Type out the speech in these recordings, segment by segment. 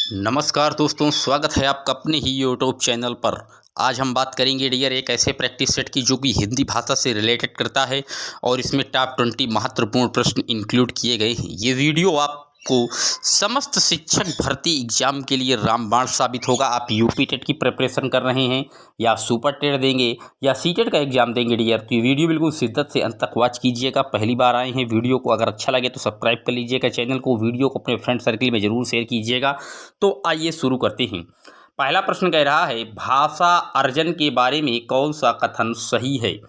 नमस्कार दोस्तों, स्वागत है आपका अपने ही यूट्यूब चैनल पर। आज हम बात करेंगे डियर एक ऐसे प्रैक्टिस सेट की जो कि हिंदी भाषा से रिलेटेड करता है और इसमें टॉप 20 महत्वपूर्ण प्रश्न इंक्लूड किए गए हैं। ये वीडियो आपको समस्त शिक्षक भर्ती एग्जाम के लिए रामबाण साबित होगा। आप यूपी टेट की प्रिपरेशन कर रहे हैं या सुपर टेट देंगे या सीटेट का एग्जाम देंगे डियर, तो ये वीडियो बिल्कुल शिद्दत से अंत तक वॉच कीजिएगा। पहली बार आए हैं वीडियो को अगर अच्छा लगे तो सब्सक्राइब कर लीजिएगा चैनल को, वीडियो को अपने फ्रेंड सर्कल में जरूर शेयर कीजिएगा। तो आइए शुरू करते हैं। पहला प्रश्न कह रहा है, भाषा अर्जन के बारे में कौन सा कथन सही है।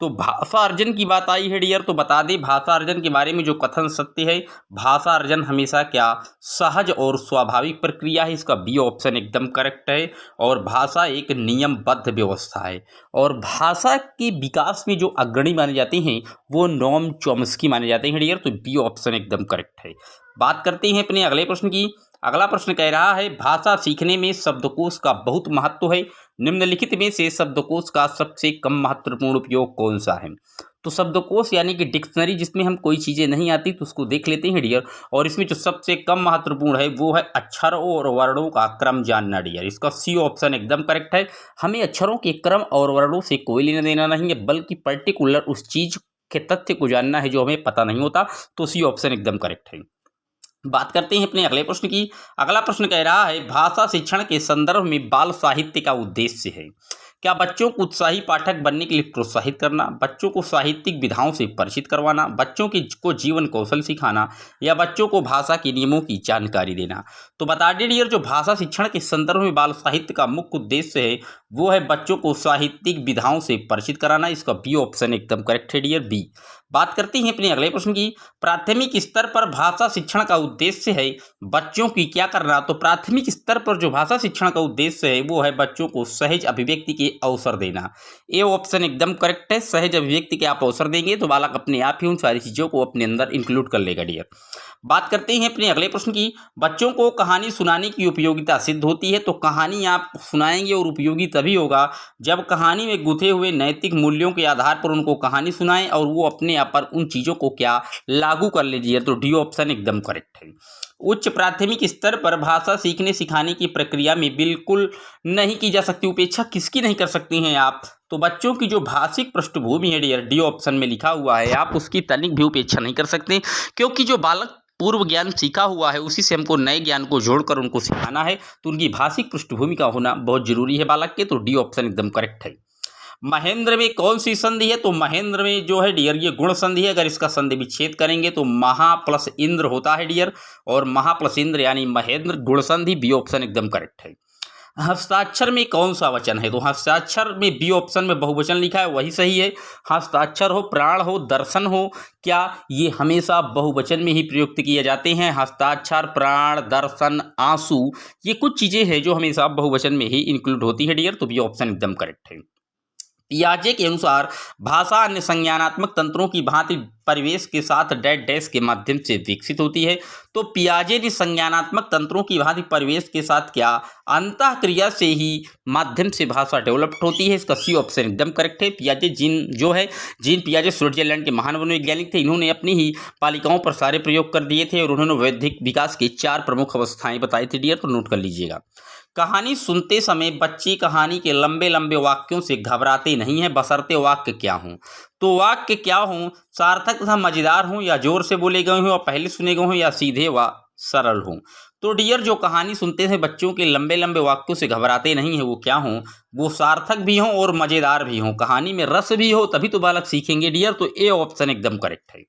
तो भाषा अर्जन की बात आई है डियर, तो बता दें भाषा अर्जन के बारे में जो कथन सत्य है, भाषा अर्जन हमेशा क्या सहज और स्वाभाविक प्रक्रिया है। इसका बी ऑप्शन एकदम करेक्ट है। और भाषा एक नियमबद्ध व्यवस्था है और भाषा के विकास में जो अग्रणी माने जाते हैं वो नोम चॉम्स्की माने जाते हैं डियर, तो बी ऑप्शन एकदम करेक्ट है। बात करते हैं अपने अगले प्रश्न की। अगला प्रश्न कह रहा है, भाषा सीखने में शब्दकोश का बहुत महत्व है। निम्नलिखित में से शब्दकोश का सबसे कम महत्वपूर्ण उपयोग कौन सा है। तो शब्दकोश यानी कि डिक्शनरी, जिसमें हम कोई चीज़ें नहीं आती तो उसको देख लेते हैं डियर। और इसमें जो सबसे कम महत्वपूर्ण है वो है अक्षरों और वर्णों का क्रम जानना डियर। इसका सी ऑप्शन एकदम करेक्ट है। हमें अक्षरों के क्रम और वर्णों से कोई लेना देना नहीं है, बल्कि पर्टिकुलर उस चीज़ के तथ्य को जानना है जो हमें पता नहीं होता, तो सी ऑप्शन एकदम करेक्ट है। बात करते हैं अपने अगले प्रश्न की। अगला प्रश्न कह रहा है, भाषा शिक्षण के संदर्भ में बाल साहित्य का उद्देश्य है। क्या बच्चों को उत्साही पाठक बनने के लिए प्रोत्साहित करना, बच्चों को साहित्यिक विधाओं से परिचित करवाना, बच्चों को जीवन कौशल सिखाना या बच्चों को भाषा के नियमों की जानकारी देना। तो बता दें डियर, जो भाषा शिक्षण के संदर्भ में बाल साहित्य का मुख्य उद्देश्य है वो है बच्चों को साहित्यिक विधाओं से परिचित कराना। इसका बी ऑप्शन एकदम करेक्ट है डियर, बी। बात करते हैं अपने अगले प्रश्न की। प्राथमिक स्तर पर भाषा शिक्षण का उद्देश्य है बच्चों की क्या करना। तो प्राथमिक स्तर पर जो भाषा शिक्षण का उद्देश्य है वो है बच्चों को सहज अभिव्यक्ति के अवसर देना। ए ऑप्शन एकदम करेक्ट है। सहज अभिव्यक्ति के आप अवसर देंगे तो बालक अपने आप ही उन सारी चीज़ों को अपने अंदर इंक्लूड कर लेगा डियर। बात करते हैं अपने अगले प्रश्न की। बच्चों को कहानी सुनाने की उपयोगिता सिद्ध होती है। तो कहानी आप सुनाएंगे और उपयोगी तभी होगा जब कहानी में गुथे हुए नैतिक मूल्यों के आधार पर उनको कहानी सुनाएं और वो अपने आप पर उन चीज़ों को क्या लागू कर लीजिए, तो डी ऑप्शन एकदम करेक्ट है। उच्च प्राथमिक स्तर पर भाषा सीखने सिखाने की प्रक्रिया में बिल्कुल नहीं की जा सकती उपेक्षा। किसकी नहीं कर सकती हैं आप, तो बच्चों की जो भाषिक पृष्ठभूमि है डियर, डी ऑप्शन में लिखा हुआ है, आप उसकी तनिक भी उपेक्षा नहीं कर सकते, क्योंकि जो बालक पूर्व ज्ञान सीखा हुआ है उसी से हमको नए ज्ञान को जोड़कर उनको सिखाना है, तो उनकी भाषिक पृष्ठभूमि का होना बहुत जरूरी है बालक के, तो डी ऑप्शन एकदम करेक्ट है। महेंद्र में कौन सी संधि है। तो महेंद्र में जो है डियर ये गुण संधि है। अगर इसका संधि विच्छेद करेंगे तो महा प्लस इंद्र होता है डियर, और महा प्लस इंद्र यानी महेंद्र, गुण संधि, बी ऑप्शन एकदम करेक्ट है। हस्ताक्षर में कौन सा वचन है। तो हस्ताक्षर में बी ऑप्शन में बहुवचन लिखा है, वही सही है। हस्ताक्षर हो, प्राण हो, दर्शन हो, क्या ये हमेशा बहुवचन में ही प्रयुक्त किए जाते हैं। हस्ताक्षर, प्राण, दर्शन, आंसू, ये कुछ चीज़ें हैं जो हमेशा बहुवचन में ही इंक्लूड होती है डियर, तो बी ऑप्शन एकदम करेक्ट है। पियाजे के अनुसार भाषा अन्य संज्ञानात्मक तंत्रों की भांति परिवेश के साथ डैश डैश के माध्यम से विकसित होती है। तो पियाजे ने संज्ञानात्मक तंत्रों की भांति परिवेश के साथ क्या अंतःक्रिया से ही माध्यम से भाषा डेवलप्ड होती है। इसका सी ऑप्शन एकदम करेक्ट है। पियाजे जीन पियाजे स्विट्जरलैंड के महान मनोवैज्ञानिक थे। इन्होंने अपनी ही पालिकाओं पर सारे प्रयोग कर दिए थे और उन्होंने वैधिक विकास की 4 प्रमुख अवस्थाएं बताई थी डियर, तो नोट कर लीजिएगा। कहानी सुनते समय बच्चे कहानी के लंबे लंबे वाक्यों से घबराते नहीं हैं, बशर्ते वाक्य क्या हों। तो वाक्य क्या हों, सार्थक तथा मजेदार हों या जोर से बोले गए हों या पहले सुने गए हों या सीधे व सरल हों। तो डियर जो कहानी सुनते हैं बच्चों के लंबे लंबे वाक्यों से घबराते नहीं हैं वो क्या हों, वो सार्थक भी हों और मजेदार भी हों, कहानी में रस भी हो, तभी तो बालक सीखेंगे डियर, तो ए ऑप्शन एकदम करेक्ट है।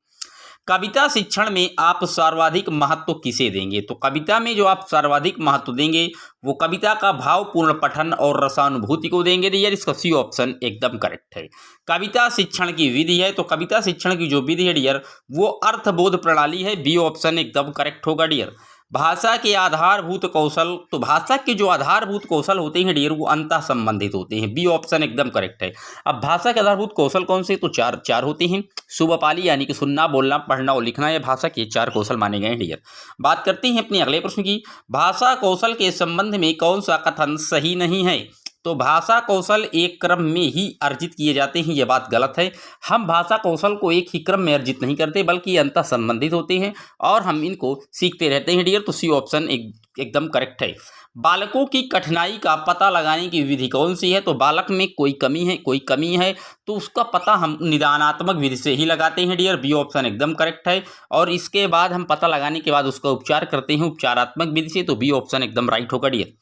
कविता शिक्षण में आप सर्वाधिक महत्व किसे देंगे। तो कविता में जो आप सर्वाधिक महत्व देंगे वो कविता का भावपूर्ण पठन और रसानुभूति को देंगे डियर, इसका सी ऑप्शन एकदम करेक्ट है। कविता शिक्षण की विधि है, तो कविता शिक्षण की जो विधि है डियर वो अर्थबोध प्रणाली है, बी ऑप्शन एकदम करेक्ट होगा डियर। भाषा के आधारभूत कौशल, तो भाषा के जो आधारभूत कौशल होते हैं डियर वो अंतः संबंधित होते हैं, बी ऑप्शन एकदम करेक्ट है। अब भाषा के आधारभूत कौशल कौन से, तो चार होते हैं। शुभपाली यानी कि सुनना, बोलना, पढ़ना और लिखना, ये भाषा के 4 कौशल माने गए हैं डियर। बात करते हैं अपने अगले प्रश्न की। भाषा कौशल के संबंध में कौन सा कथन सही नहीं है। तो भाषा कौशल एक क्रम में ही अर्जित किए जाते हैं, ये बात गलत है। हम भाषा कौशल को एक ही क्रम में अर्जित नहीं करते, बल्कि ये अंतः संबंधित होते हैं और हम इनको सीखते रहते हैं डियर। तो सी ऑप्शन एकदम करेक्ट है। बालकों की कठिनाई का पता लगाने की विधि कौन सी है? तो बालक में कोई कमी है तो उसका पता हम निदानात्मक विधि से ही लगाते हैं डियर। बी ऑप्शन एकदम करेक्ट है। और इसके बाद हम पता लगाने के बाद उसका उपचार करते हैं उपचारात्मक विधि से। तो बी ऑप्शन एकदम राइट होगा डियर।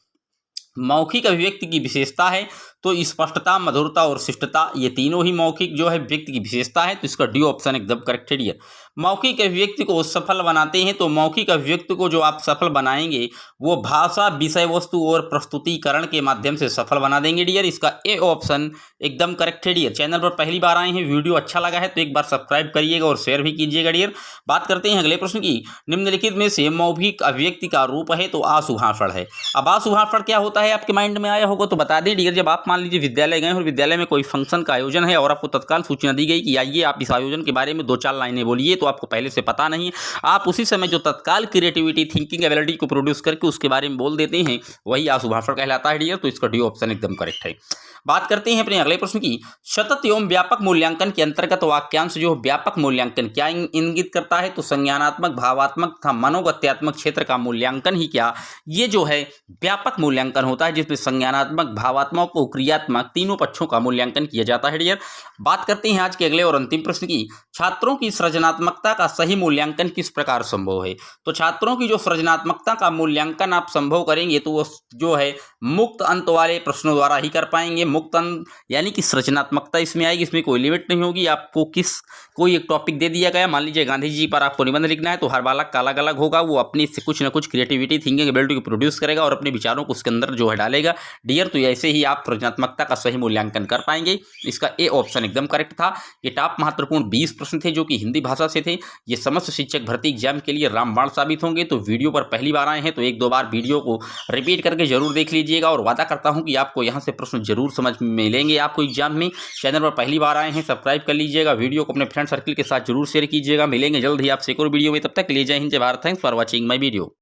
मौखिक अभिव्यक्ति की विशेषता है तो स्पष्टता, मधुरता और शिष्टता, ये तीनों ही मौखिक जो है व्यक्ति की विशेषता है। तो इसका डी ऑप्शन एकदम करेक्ट है डियर। मौखिक अभिव्यक्ति को सफल बनाते हैं तो मौखिक अभिव्यक्ति को जो आप सफल बनाएंगे वो भाषा, विषय वस्तु और प्रस्तुतिकरण के माध्यम से सफल बना देंगे डियर। इसका ए ऑप्शन एकदम करेक्ट है डियर। चैनल पर पहली बार आए हैं, वीडियो अच्छा लगा है तो एक बार सब्सक्राइब करिएगा और शेयर भी कीजिएगा डियर। बात करते हैं अगले प्रश्न की। निम्नलिखित में से मौखिक अभिव्यक्ति का रूप है तो आशुभाषण है। अब आशुभाषण क्या होता है आपके माइंड में आया होगा तो बता दें डियर। जब आप मान लीजिए विद्यालय गए और विद्यालय में कोई फंक्शन का आयोजन है और आपको तत्काल सूचना दी गई कि आइए आप इस आयोजन के बारे में 2-4 लाइनें बोलिए, तो आपको पहले से पता नहीं है, आप उसी समय जो तत्काल क्रिएटिविटी, थिंकिंग एबिलिटी को प्रोड्यूस करके उसके बारे में बोल देते हैं, वही आशुभाषण कहलाता है डियर। तो इसका डी ऑप्शन एकदम करेक्ट है। बात करते हैं अपने अगले प्रश्न की। सतत एवं व्यापक मूल्यांकन के अंतर्गत वाक्यांश जो व्यापक मूल्यांकन क्या इंगित करता है? तो संज्ञानात्मक, भावात्मक तथा मनोगत्यात्मक क्षेत्र का मूल्यांकन ही क्या, ये जो है व्यापक मूल्यांकन होता है, जिसमें संज्ञानात्मक, भावात्मक और क्रियात्मक तीनों पक्षों का मूल्यांकन किया जाता है डियर। बात करते हैं आज के अगले और अंतिम प्रश्न की। छात्रों की सृजनात्मकता का सही मूल्यांकन किस प्रकार संभव है? तो छात्रों की जो सृजनात्मकता का मूल्यांकन आप संभव करेंगे तो वो जो है मुक्त अंत वाले प्रश्नों द्वारा ही कर पाएंगे। मुक्त अंत यानी कि सृजनात्मकता इसमें आएगी, इसमें कोई लिमिट नहीं होगी। आपको कोई एक टॉपिक दे दिया गया, मान लीजिए गांधी जी पर आपको निबंध लिखना है, तो हर बालक का अलग अलग होगा, वो अपनी से कुछ ना कुछ क्रिएटिविटी, थिंकिंग एबिलिटी को प्रोड्यूस करेगा और अपने विचारों को उसके अंदर जो है डालेगा डियर। तो ऐसे ही आप सृजनात्मकता का सही मूल्यांकन कर पाएंगे। इसका ए ऑप्शन एकदम करेक्ट था। ये टॉप महत्वपूर्ण 20 प्रश्न थे जो कि हिंदी भाषा से थे। ये समस्त शिक्षक भर्ती एग्जाम के लिए रामबाण साबित होंगे। तो वीडियो पर पहली बार आए हैं तो 1-2 बार वीडियो को रिपीट करके जरूर देख लीजिएगा और वादा करता हूं कि आपको यहां से प्रश्न जरूर समझ में मिलेंगे आपको एग्जाम में। चैनल पर पहली बार आए हैं, सब्सक्राइब कर लीजिएगा, वीडियो को अपने फ्रेंड सर्किल के साथ जरूर शेयर कीजिएगा। मिलेंगे जल्द ही आपसे एक और वीडियो में, तब तक ले जय हिंद, जय Bharat. Thanks for watching my video.